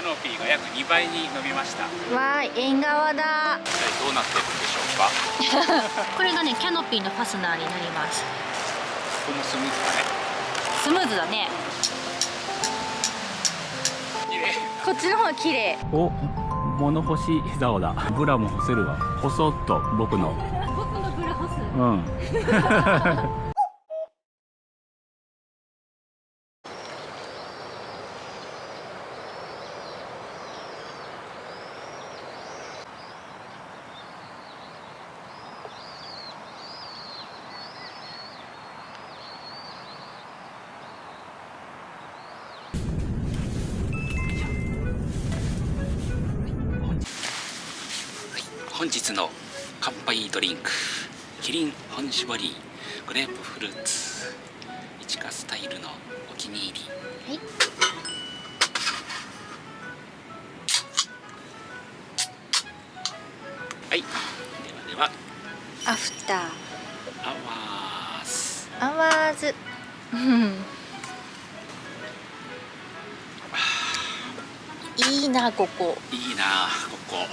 ノピーが約2倍に伸びました。わーい、縁側だ。一体どうなってるんでしょうか。これがね、キャノピーのファスナーになります。ここもスムーズだね。スムーズだね。綺麗。こっちの方が綺麗。お、物干し竿だ。ブラも干せるわ。干そうっと僕の。僕のブラ干す。うん。本日の乾杯ドリンク、キリン本搾りグレープフルーツ、いちかスタイルのお気に入り。はい。はい、ではアフター。アワーズ。アワーズ。いいな、ここ。いいなここ。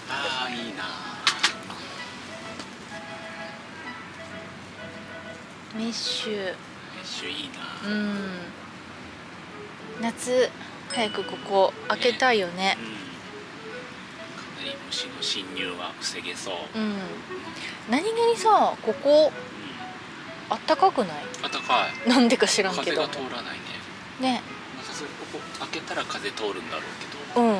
あー、いいな。メッシュ。メッシュいいな。夏早くここ開けたいよね。かなり虫の侵入は防げそう。何気にさ、ここあったかくない？あったかい。なんでか知らんけど。風が通らないね。ね。まさすがここ開けたら風通るんだろうけど。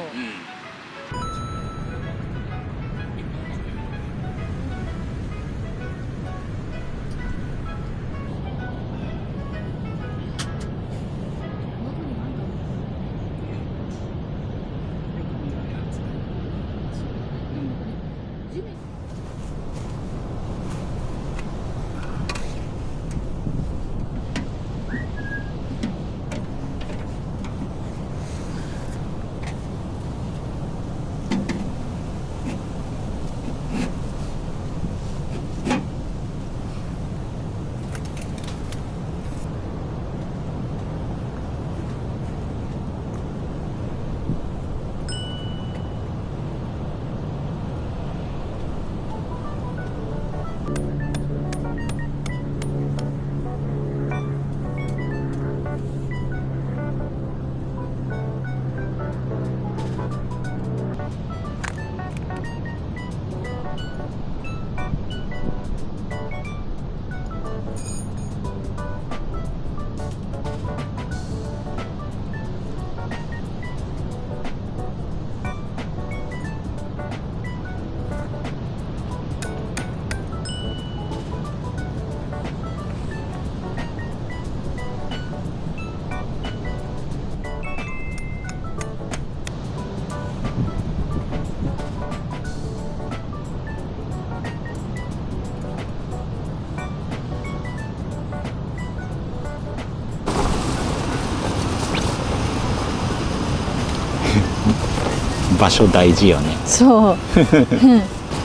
場所大事よね。そう。ちょっ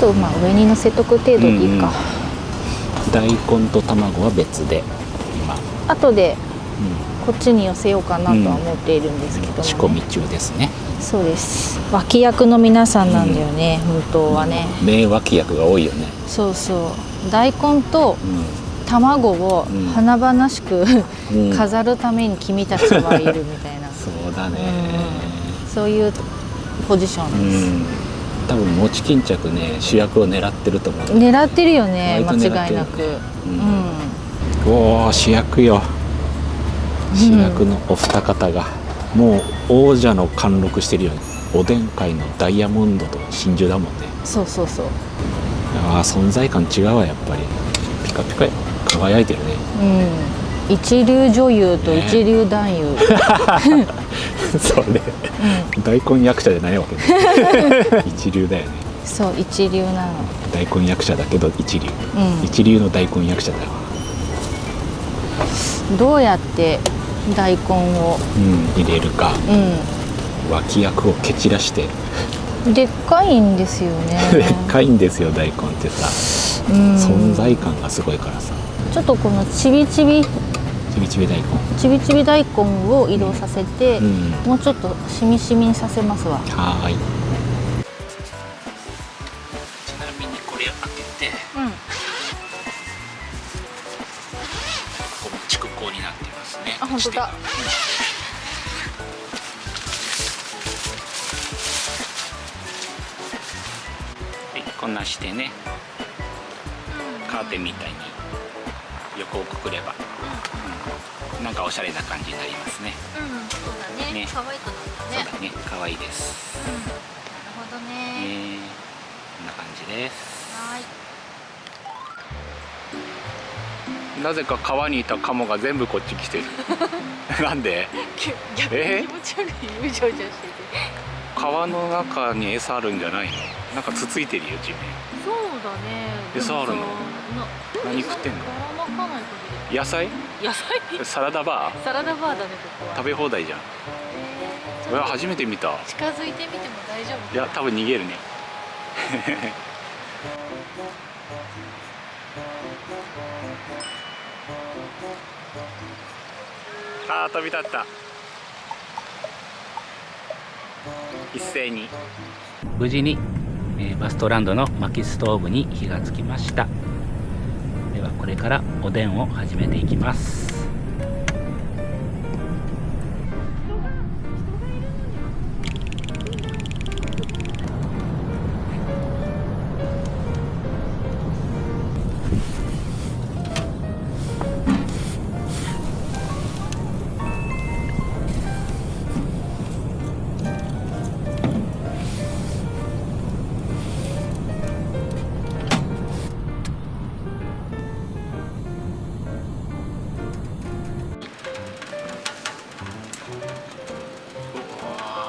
とまあ上に乗せとく程度でいいか。大根と卵は別で今後でこっちに寄せようかなとは思っているんですけどもね。仕込み中ですね。そうです。脇役の皆さんなんだよね、無糖はね。名脇役が多いよね。そうそう。大根と卵を華々しく飾るために君たちはいるみたいな。そうだね。そういうポジションです。多分餅巾着ね、主役を狙ってると思う。狙ってるよね、間違いなく。おお、主役よ。主役のお二方がもう王者の貫禄してるよね。おでん界のダイヤモンドと真珠だもんね。そうそうそう。ああ、存在感違うわ、やっぱり。ピカピカよ、輝いてるね。一流女優と一流男優。そうね、大根役者じゃないわけね。一流だよね。そう、一流なの。大根役者だけど一流、一流の大根役者だわ。どうやって大根を、入れるか、脇役を蹴散らして。でっかいんですよね。でっかいんですよ、大根ってさ、存在感がすごいからさ。ちょっとこのちびちびちびちび大根。ちびちび大根を移動させて、うん。もうちょっとしみしみにさせますわ。はーい。ちなみにこれを開けて、うん。ここも蓄光になってますね。あ、本当だ。こんなしてね、カーテンみたいに横をくくれば、なんかおしゃれな感じになりますね。うん、そうだね。ね可愛くなったね。そうだね、可愛いです。なるほどね。こんな感じです。はーい。なぜか川にいたカモが全部こっち来てる。なんで？逆に気持ち悪い。うじょうじょしてて。川の中に餌あるんじゃないの？なんかつついてるよ地面。そうだね。餌あるの？何食ってんの？わかんないけ野菜？ど。野菜？サラダバー？サラダバーだね、ここは。食べ放題じゃん。うわ、初めて見た。近づいてみても大丈夫？いや、多分逃げるね。あー、飛び立った。一斉に。無事に、バストランドの薪ストーブに火がつきました。ではこれからおでんを始めていきます。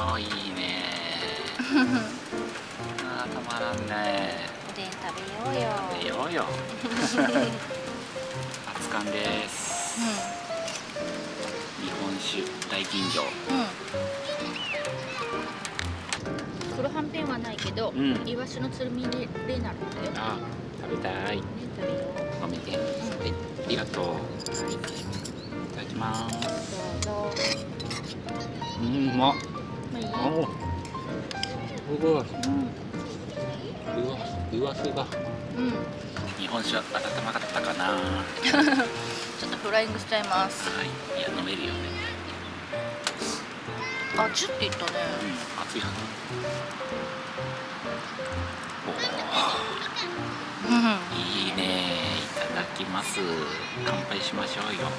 おー、いいね。あー、たまらんね。おでん食べようよ。食べようよ。熱燗です。日本酒大吟醸。黒はんぺんはないけど、うんイワシのつるみでなるんだよ。あ、食べたい。ね、食べよう。飲みて。はい、ありがとう。はい、いただきます。どうぞ。うまっ。まあいい。お、すごい。うん。うわすが。うん。日本酒は温まかったかな。はちょっとフライングしちゃいます。い、いや飲めるよね。あ、チュッていったね。うん、熱いはず。うん。いいね。いただきます。乾杯しましょうよ。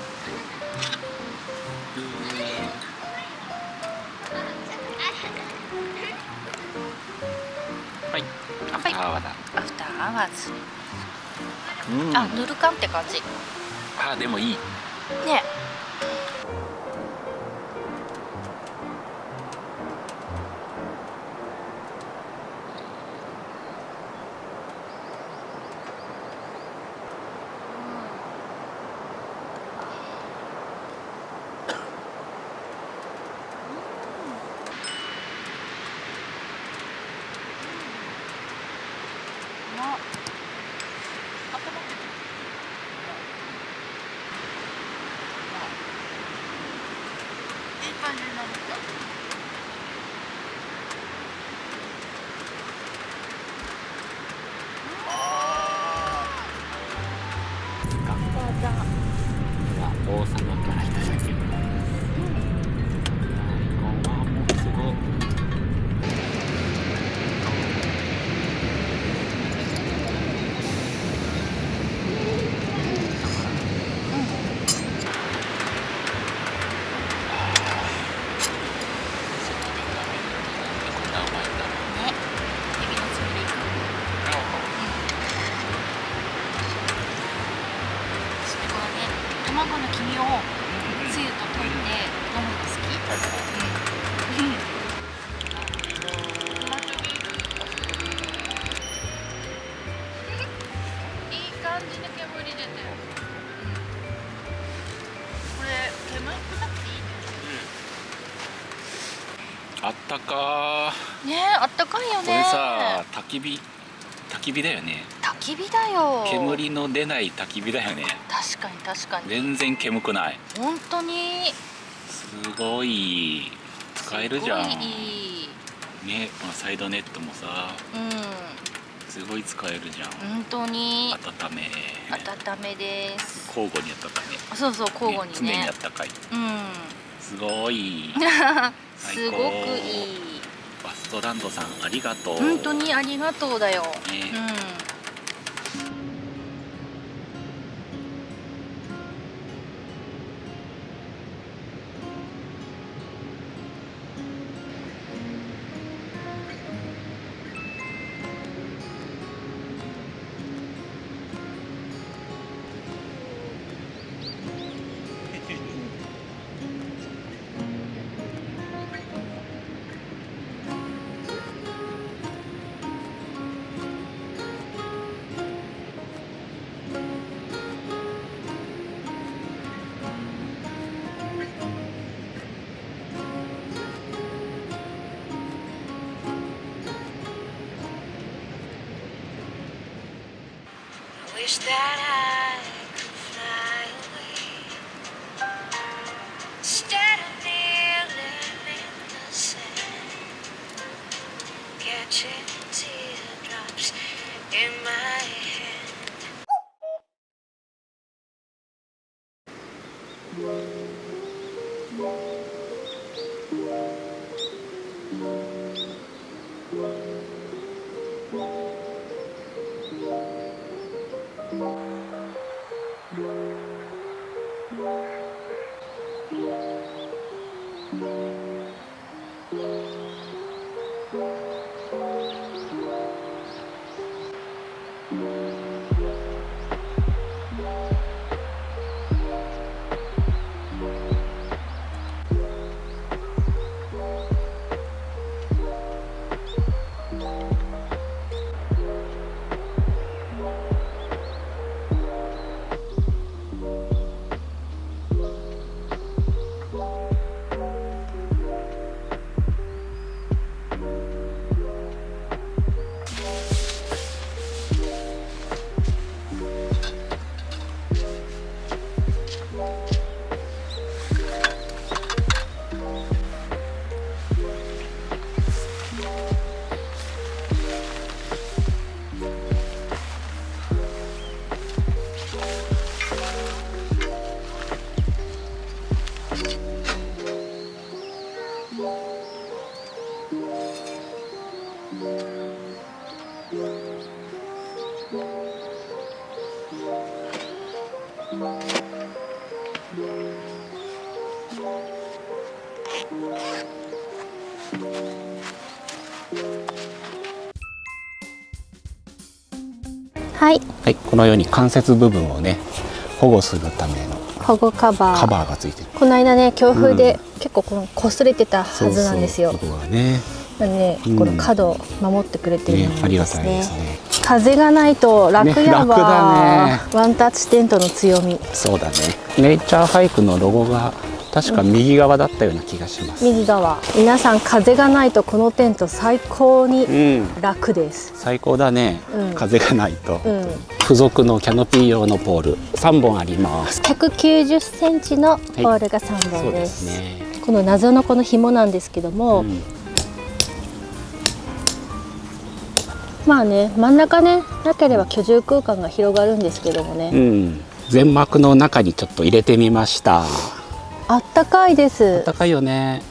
はい。アフターアワーだ。アフターアワーズ。うん。あ、ぬるかんって感じ。あ、でもいい。ね。いい感じになるよ。王様からいただきます。大根はもうすごい。こんなうまいんだ。ね。エビのつみれいく。それからね、卵の黄身をつゆと溶いて飲むの好き。うん。いい感じに煙出てる。これ煙少なくていいね。あったかー。ねえ、あったかいよね。これさ、焚き火だよね。焚焚き火だよ。煙の出ない焚き火だよね。確かに確かに。全然煙くない。本当に。すごい使えるじゃん。すごいいい。ね、このサイドネットもさ、うん。すごい使えるじゃん。本当に。温め。温めです。交互に温め。そうそう交互にね。常にあったかい。うん。すごい。すごくいい。バストランドさんありがとう。本当にありがとうだよ。ね。うん。Wish that I could fly away instead of kneeling in the sand, catching teardrops in my hand.はい。はい、このように関節部分をね保護するための保護カバーがついてる。この間ね強風で結構この擦れてたはずなんですよ。そうそう、ここがね。なんでね、この角を守ってくれてるんですね。ありがたいですね。風がないと楽やわ、楽だね。ワンタッチテントの強み。そうだね。ネイチャーハイクのロゴが確か右側だったような気がします。右側。皆さん風がないとこのテント最高に楽です。最高だね。風がないと。付属のキャノピー用のポール3本あります。190センチのポールが3本です。そうですね。この謎のこの紐なんですけども、まあね、真ん中ねなければ居住空間が広がるんですけどもね。全膜の中にちょっと入れてみました。あったかいです。あったかいよね。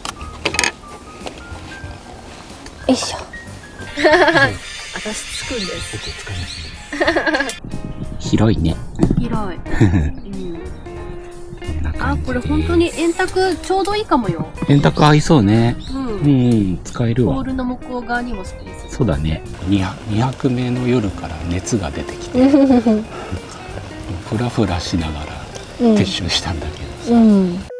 よいしょ。私つくんです。広いね。広い。あ、これ本当に円卓ちょうどいいかもよ。円卓合いそうね。使えるわ。ポールの向こう側にもスペース。そうだね。2泊目の夜から熱が出てきて、フラフラしながら撤収したんだけどさ。